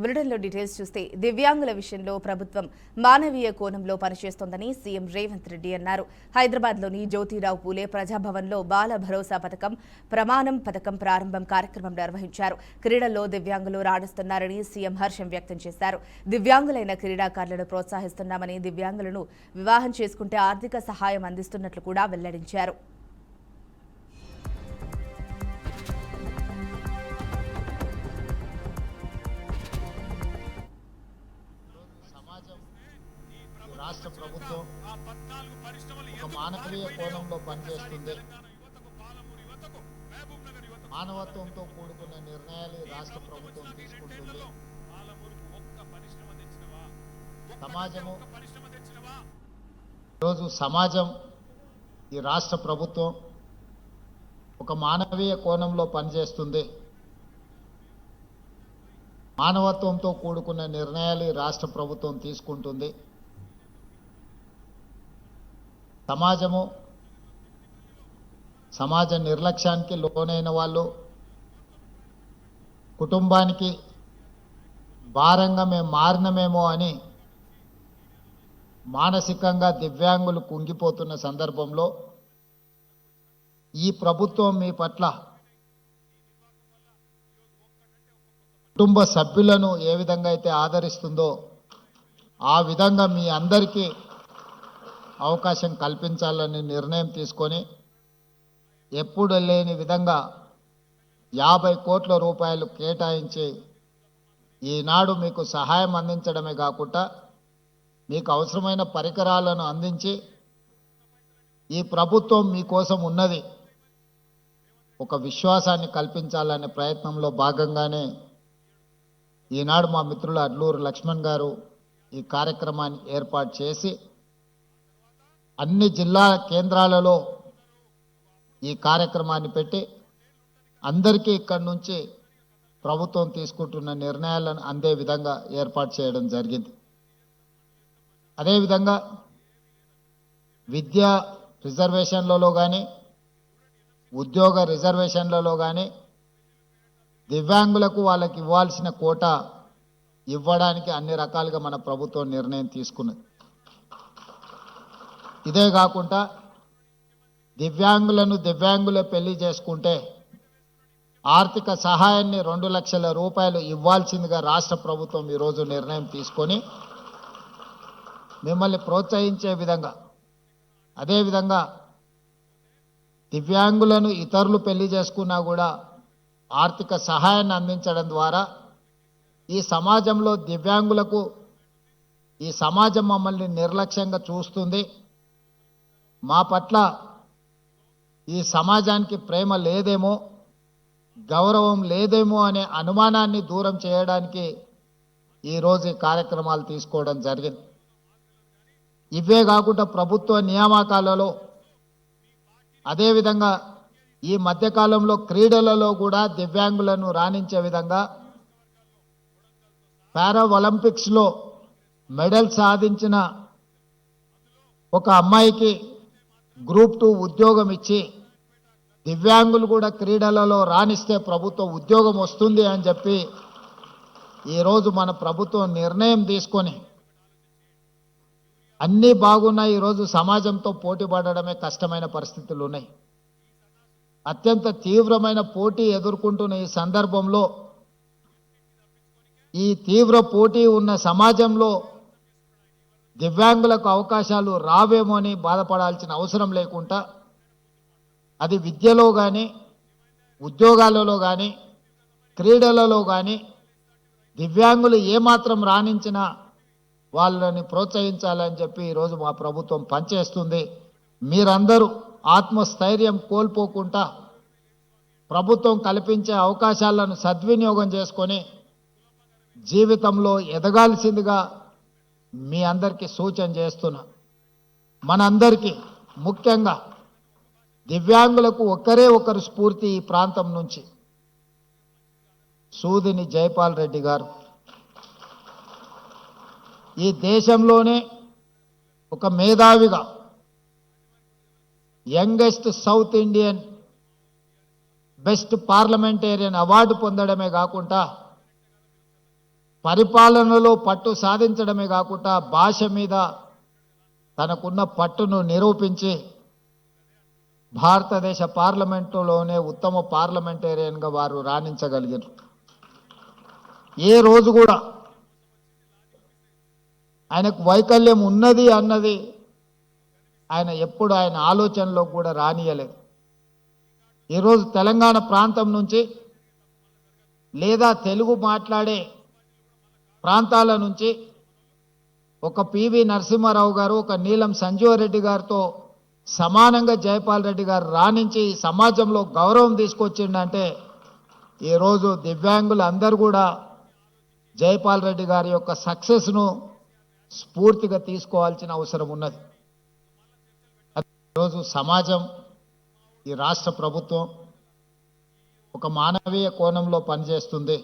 బులెటిన్లో డీటెయిల్స్ చూస్తే దివ్యాంగుల విషయంలో ప్రభుత్వం మానవీయ కోణంలో పనిచేస్తోందని సీఎం రేవంత్ రెడ్డి అన్నారు. హైదరాబాద్లోని జ్యోతిరావు పూలే ప్రజాభవన్లో బాల భరోసా పథకం ప్రమాణం పథకం ప్రారంభం కార్యక్రమం నిర్వహించారు. క్రీడల్లో దివ్యాంగులు రాణిస్తున్నారని సీఎం హర్షం వ్యక్తం చేశారు. దివ్యాంగులైన క్రీడాకారులను ప్రోత్సహిస్తున్నామని, దివ్యాంగులను వివాహం చేసుకుంటే ఆర్థిక సహాయం అందిస్తున్నట్లు కూడా వెల్లడించారు. రాష్ట్ర ప్రభుత్వం ఒక మానవీయ కోణంలో పనిచేస్తుంది. మానవత్వంతో కూడుకున్న నిర్ణయాలు రాష్ట్ర ప్రభుత్వం తీసుకుంటుంది. ఈరోజు సమాజం ఈ రాష్ట్ర ప్రభుత్వం ఒక మానవీయ కోణంలో పనిచేస్తుంది. మానవత్వంతో కూడుకున్న నిర్ణయాలు రాష్ట్ర ప్రభుత్వం తీసుకుంటుంది. సమాజ నిర్లక్ష్యానికి లోనైన వాళ్ళు, కుటుంబానికి భారంగా మేము మారినమేమో అని మానసికంగా దివ్యాంగులు కుంగిపోతున్న సందర్భంలో ఈ ప్రభుత్వం మీ పట్ల కుటుంబ సభ్యులను ఏ విధంగా అయితే ఆదరిస్తుందో ఆ విధంగా మీ అందరికీ అవకాశం కల్పించాలని నిర్ణయం తీసుకొని ఎప్పుడు లేని విధంగా 50 కోట్ల రూపాయలు కేటాయించి ఈనాడు మీకు సహాయం అందించడమే కాకుండా మీకు అవసరమైన పరికరాలను అందించి ఈ ప్రభుత్వం మీకోసం ఉన్నది ఒక విశ్వాసాన్ని కల్పించాలనే ప్రయత్నంలో భాగంగానే ఈనాడు మా మిత్రులు అడ్లూరు లక్ష్మణ్ గారు ఈ కార్యక్రమాన్ని ఏర్పాటు చేసి అన్ని జిల్లా కేంద్రాలలో ఈ కార్యక్రమాన్ని పెట్టి అందరికీ ఇక్కడి నుంచి ప్రభుత్వం తీసుకుంటున్న నిర్ణయాలను అందే విధంగా ఏర్పాటు చేయడం జరిగింది. అదేవిధంగా విద్యా రిజర్వేషన్లలో కానీ, ఉద్యోగ రిజర్వేషన్లలో కానీ దివ్యాంగులకు వాళ్ళకి ఇవ్వాల్సిన కోటా ఇవ్వడానికి అన్ని రకాలుగా మన ప్రభుత్వం నిర్ణయం తీసుకున్నది. ఇదే కాకుండా దివ్యాంగులే పెళ్లి చేసుకుంటే ఆర్థిక సహాయాన్ని 2 లక్షల రూపాయలు ఇవ్వాల్సిందిగా రాష్ట్ర ప్రభుత్వం ఈరోజు నిర్ణయం తీసుకొని మిమ్మల్ని ప్రోత్సహించే విధంగా, అదేవిధంగా దివ్యాంగులను ఇతరులు పెళ్లి చేసుకున్నా కూడా ఆర్థిక సహాయాన్ని అందించడం ద్వారా ఈ సమాజంలో దివ్యాంగులకు ఈ సమాజం మమ్మల్ని నిర్లక్ష్యంగా చూస్తుంది, మా పట్ల ఈ సమాజానికి ప్రేమ లేదేమో, గౌరవం లేదేమో అనే అనుమానాన్ని దూరం చేయడానికి ఈరోజు ఈ కార్యక్రమాలు తీసుకోవడం జరిగింది. ఇవే కాకుండా ప్రభుత్వ నియామకాలలో, అదేవిధంగా ఈ మధ్యకాలంలో క్రీడలలో కూడా దివ్యాంగులను రాణించే విధంగా పారా ఒలింపిక్స్లో మెడల్ సాధించిన ఒక అమ్మాయికి గ్రూప్ 2 ఉద్యోగం ఇచ్చి దివ్యాంగులు కూడా క్రీడలలో రాణిస్తే ప్రభుత్వం ఉద్యోగం వస్తుంది అని చెప్పి ఈరోజు మన ప్రభుత్వం నిర్ణయం తీసుకొని అన్నీ బాగున్నాయి. ఈరోజు సమాజంతో పోటీ పడడమే కష్టమైన పరిస్థితులు ఉన్నాయి. అత్యంత తీవ్రమైన పోటీ ఎదుర్కొంటున్న ఈ సందర్భంలో, ఈ తీవ్ర పోటీ ఉన్న సమాజంలో దివ్యాంగులకు అవకాశాలు రావేమో అని బాధపడాల్సిన అవసరం లేకుండా అది విద్యలో కానీ, ఉద్యోగాలలో కానీ, క్రీడలలో కానీ దివ్యాంగులు ఏమాత్రం రాణించినా వాళ్ళని ప్రోత్సహించాలని చెప్పి ఈరోజు మా ప్రభుత్వం పనిచేస్తుంది. మీరందరూ ఆత్మస్థైర్యం కోల్పోకుండా ప్రభుత్వం కల్పించే అవకాశాలను సద్వినియోగం చేసుకొని జీవితంలో ఎదగాల్సిందిగా మీ అందరికీ సూచన చేస్తున్నా. మనందరికీ ముఖ్యంగా దివ్యాంగులకు ఒకరే ఒకరు స్ఫూర్తి ఈ ప్రాంతం నుంచి సూదిని జైపాల్ రెడ్డి గారు. ఈ దేశంలోనే ఒక మేధావిగా youngest South Indian best parliamentarian award పొందడమే కాకుండా పరిపాలనలో పట్టు సాధించడమే కాకుండా భాష మీద తనకున్న పట్టును నిరూపించి భారతదేశ పార్లమెంటులోనే ఉత్తమ పార్లమెంటేరియన్గా వారు రాణించగలిగారు. ఏ రోజు కూడా ఆయనకు వైకల్యం ఉన్నది అన్నది ఆయన ఎప్పుడు ఆయన ఆలోచనలో కూడా రానియలేదు. ఈరోజు తెలంగాణ ప్రాంతం నుంచి లేదా తెలుగు మాట్లాడే ప్రాంతాల నుంచి ఒక పివి నరసింహారావు గారు, ఒక నీలం సంజీవరెడ్డి గారితో సమానంగా జైపాల్ రెడ్డి గారు రాణించి ఈ సమాజంలో గౌరవం తీసుకొచ్చిండంటే ఈరోజు దివ్యాంగులు అందరూ కూడా జైపాల్ రెడ్డి గారి యొక్క సక్సెస్ను స్ఫూర్తిగా తీసుకోవాల్సిన అవసరం ఉన్నది. ఈరోజు సమాజం, ఈ రాష్ట్ర ప్రభుత్వం ఒక మానవీయ కోణంలో పనిచేస్తుంది.